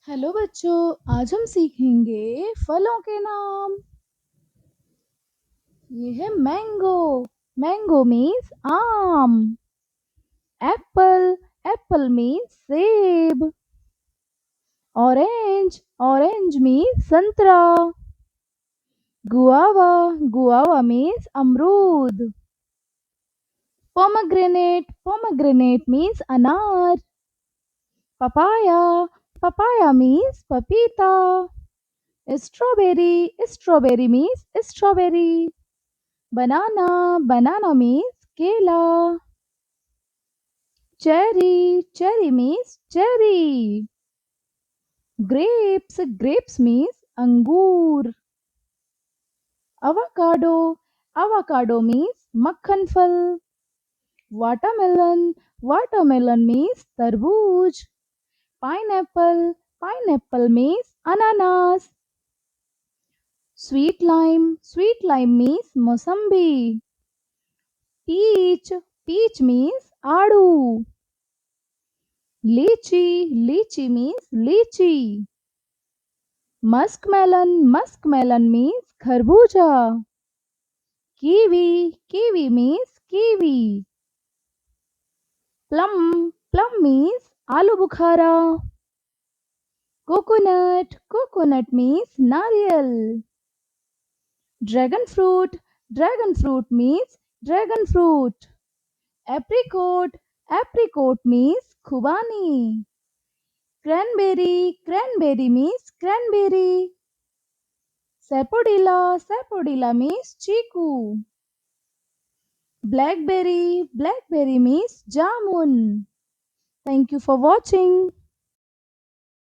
Hello बच्चों, आज हम सीखेंगे फलों के नाम। ये है मैंगो। मैंगो मीन्स आम। एप्पल, एप्पल मीन्स सेब। ऑरेंज, ऑरेंज मीन्स संतरा। गुआवा, गुआवा मीन्स अमरूद। पोमेग्रेनेट, पोमेग्रेनेट मीन्स अनार। पपाया, पपाया मीन्स पपीता। Strawberry, strawberry means strawberry. Banana, banana means kela. Cherry, cherry means cherry. Grapes, grapes means angoor. Avocado, avocado means makhan phal. Watermelon, watermelon means tarbooj. Pineapple, pineapple means ananas. Sweet lime means mosambi. Peach, peach means adu. Lychee, lychee means lychee. Muskmelon, muskmelon means kharbuja. Kiwi, kiwi means kiwi. Plum, plum means aloo bukhara. Coconut, coconut means nariyal. Dragon fruit, dragon fruit means dragon fruit. Apricot, apricot means khubani. Cranberry, cranberry means cranberry. Sapodilla, sapodilla means chiku. Blackberry, blackberry means jamun. Thank you for watching.